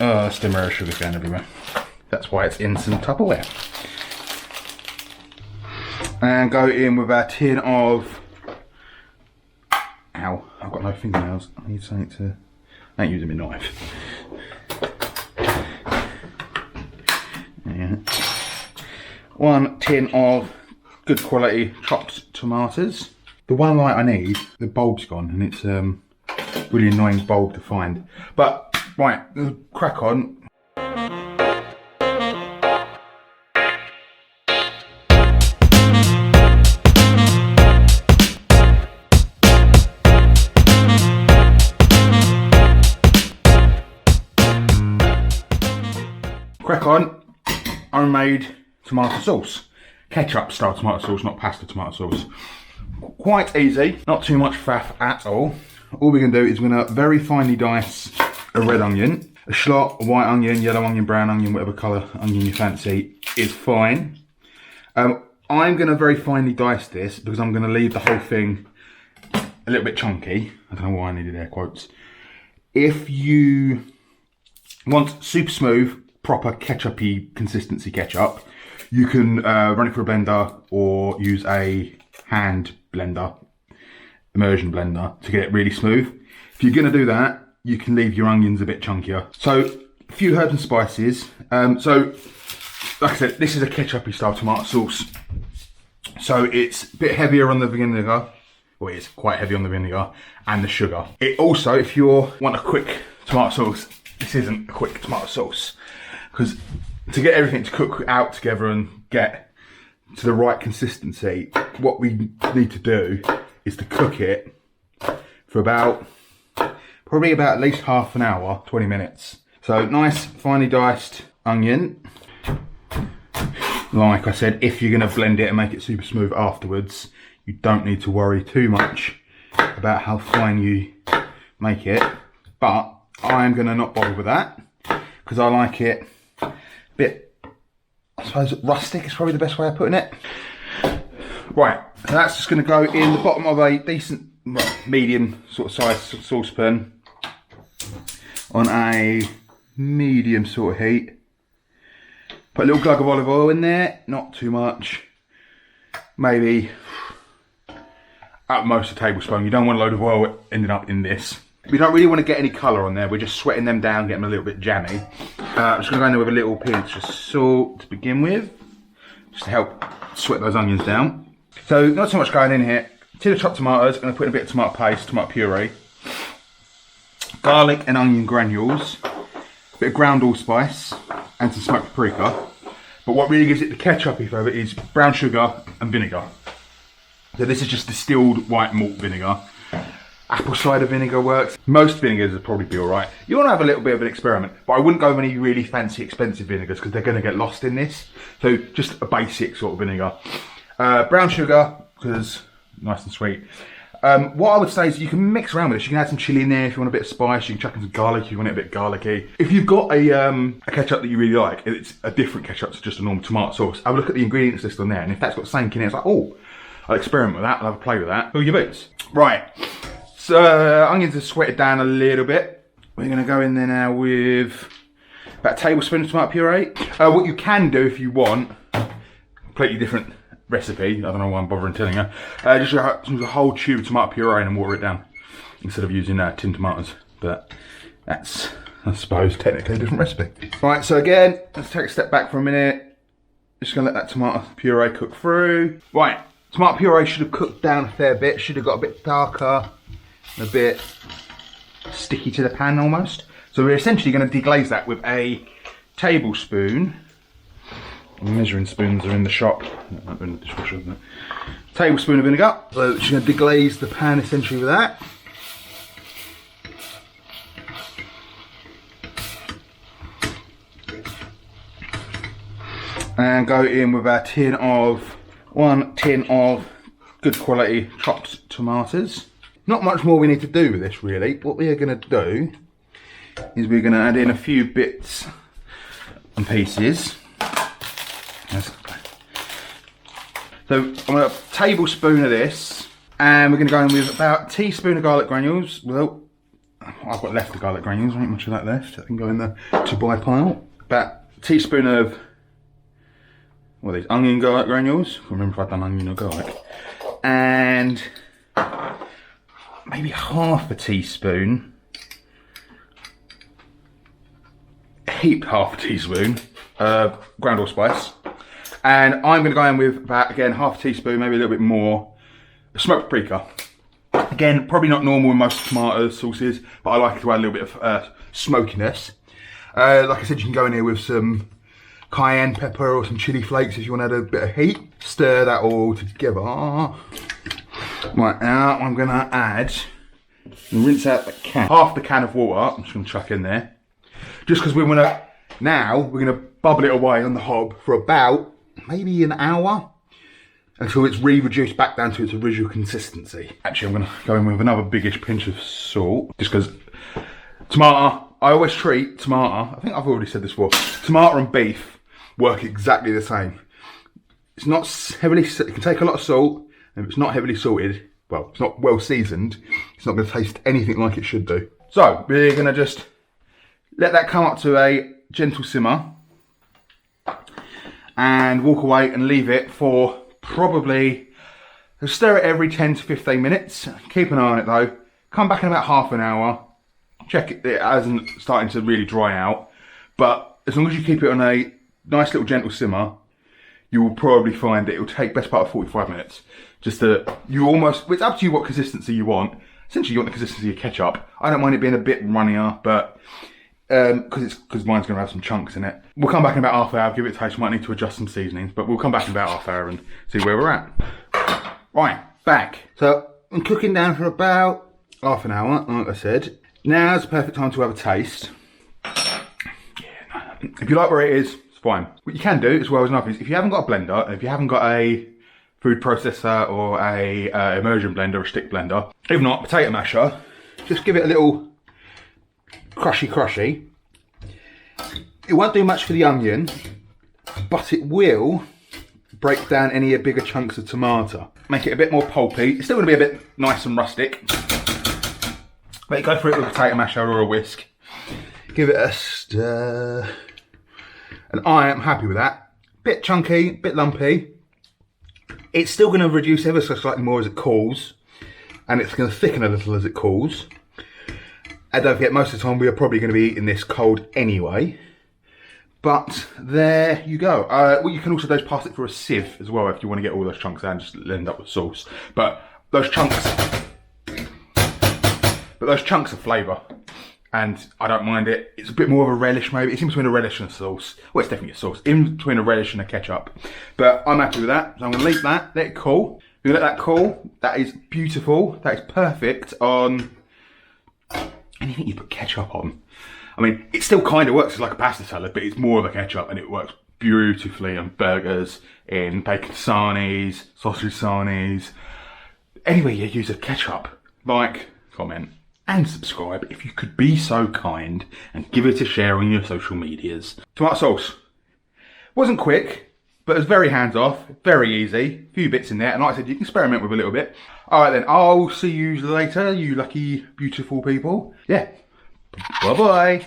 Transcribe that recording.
Oh, that's demerara sugar going everywhere. That's why it's in some Tupperware. And go in with our tin of... Ow, I've got no fingernails. I need something to... I ain't using my knife. Yeah. 1 tin of good quality chopped tomatoes. The one light I need, the bulb's gone, and it's really annoying bulb to find. But right, crack on. Crack on. Homemade tomato sauce. Ketchup style tomato sauce, not pasta tomato sauce. Quite easy, not too much faff at all. All we're going to do is we're going to very finely dice a red onion. A shallot, a white onion, yellow onion, brown onion, whatever colour onion you fancy is fine. I'm going to very finely dice this because I'm going to leave the whole thing a little bit chunky. I don't know why I needed air quotes. If you want super smooth, proper ketchup-y consistency ketchup, you can run it through a blender or use a hand blender, immersion blender, to get it really smooth. If you're going to do that, you can leave your onions a bit chunkier. So, a few herbs and spices. So, like I said, this is a ketchup-y style tomato sauce. So it's a bit heavier on the vinegar. Well, it's quite heavy on the vinegar and the sugar. It also, if you want a quick tomato sauce, this isn't a quick tomato sauce. Because to get everything to cook out together and get to the right consistency, what we need to do is to cook it for probably about at least half an hour, 20 minutes. So nice finely diced onion. Like I said, if you're going to blend it and make it super smooth afterwards, you don't need to worry too much about how fine you make it. But I'm going to not bother with that because I like it a bit, I suppose, rustic is probably the best way of putting it. Right, so that's just going to go in the bottom of a decent, well, medium sort of size saucepan on a medium sort of heat. Put a little glug of olive oil in there, not too much. Maybe at most a tablespoon. You don't want a load of oil ending up in this. We don't really want to get any colour on there. We're just sweating them down, getting them a little bit jammy. I'm just going to go in there with a little pinch of salt to begin with, just to help sweat those onions down. So not so much going in here. Tin of chopped tomatoes. I'm going to put in a bit of tomato paste, tomato puree, garlic and onion granules, a bit of ground allspice, and some smoked paprika. But what really gives it the ketchup-y flavour is brown sugar and vinegar. So this is just distilled white malt vinegar. Apple cider vinegar works. Most vinegars would probably be alright. You want to have a little bit of an experiment, but I wouldn't go with any really fancy expensive vinegars because they're going to get lost in this. So just a basic sort of vinegar. Brown sugar, because nice and sweet. What I would say is you can mix around with this. You can add some chilli in there if you want a bit of spice. You can chuck in some garlic if you want it a bit garlicky. If you've got a ketchup that you really like, it's a different ketchup to just a normal tomato sauce, have a look at the ingredients list on there. And if that's got same in it, it's like, oh, I'll experiment with that. I'll have a play with that. Fill your boots. Right. So onions are sweated down a little bit. We're going to go in there now with about a tablespoon of tomato puree. What you can do if you want, completely different recipe, I don't know why I'm bothering telling you, just use a whole tube of tomato puree and water it down instead of using tin tomatoes. But that's, I suppose, technically a different recipe. Right, so again, let's take a step back for a minute. Just going to let that tomato puree cook through. Right, tomato puree should have cooked down a fair bit, should have got a bit darker, a bit sticky to the pan almost. So we're essentially going to deglaze that with a tablespoon. Measuring spoons are in the shop. In the dishwasher, isn't it? Tablespoon of vinegar. So just going to deglaze the pan essentially with that. And go in with our one tin of good quality chopped tomatoes. Not much more we need to do with this really. What we are going to do is we're going to add in a few bits and pieces. So I'm going to a tablespoon of this, and we're going to go in with about a teaspoon of garlic granules, well, I've got left the garlic granules, not much of that left. I can go in the to buy pile. About a teaspoon of, what are these, onion garlic granules. I can't remember if I've done onion or garlic. And maybe half a teaspoon, heaped half a teaspoon of ground allspice. And I'm going to go in with about, again, half a teaspoon, maybe a little bit more, smoked paprika. Again, probably not normal in most tomato sauces, but I like to add a little bit of smokiness. Like I said, you can go in here with some cayenne pepper or some chili flakes if you want to add a bit of heat. Stir that all together. Right, now I'm going to add, rinse out the can, half the can of water. I'm just going to chuck in there. Just because we're going to bubble it away on the hob for about maybe an hour until it's reduced back down to its original consistency. Actually, I'm going to go in with another biggish pinch of salt, just because tomato, I always treat tomato, I think I've already said this before, tomato and beef work exactly the same. It's not heavily, it can take a lot of salt, and if it's not heavily salted, well, it's not well seasoned, it's not going to taste anything like it should do. So, we're going to just let that come up to a gentle simmer and walk away and leave it for probably, stir it every 10 to 15 minutes. Keep an eye on it though. Come back in about half an hour. Check it hasn't starting to really dry out. But as long as you keep it on a nice little gentle simmer, you will probably find that it will take best part of 45 minutes. Just to, it's up to you what consistency you want. Essentially you want the consistency of ketchup. I don't mind it being a bit runnier, but because mine's going to have some chunks in it. We'll come back in about half an hour, give it a taste. We might need to adjust some seasonings, but we'll come back in about half an hour and see where we're at. Right, back. So I'm cooking down for about half an hour, like I said. Now's the perfect time to have a taste. If you like where it is, it's fine. What you can do as well as enough is, if you haven't got a blender, if you haven't got a food processor or a immersion blender or a stick blender, if not, potato masher, just give it a little crushy. It won't do much for the onion, but it will break down any bigger chunks of tomato. Make it a bit more pulpy. It's still going to be a bit nice and rustic. But go for it with a potato masher or a whisk. Give it a stir. And I am happy with that. Bit chunky, bit lumpy. It's still going to reduce ever so slightly more as it cools. And it's going to thicken a little as it cools. And don't forget, most of the time we are probably going to be eating this cold anyway. But there you go. What you can also do is pass it through a sieve as well if you want to get all those chunks out and just end up with sauce. But those chunks are flavour. And I don't mind it. It's a bit more of a relish maybe. It's in between a relish and a sauce. Well, it's definitely a sauce. In between a relish and a ketchup. But I'm happy with that. So I'm going to leave that, let it cool. You're going to let that cool. That is beautiful. That is perfect on anything you put ketchup on. I mean, it still kind of works as like a pasta salad, but it's more of a ketchup and it works beautifully on burgers, in bacon sarnies, sausage sarnies. Anyway, you use a ketchup. Like, comment, and subscribe if you could be so kind and give it a share on your social medias. Tomato sauce. Wasn't quick, but it was very hands-off, very easy. A few bits in there, and like I said, you can experiment with a little bit. Alright then, I'll see you later, you lucky, beautiful people. Yeah. Bye-bye.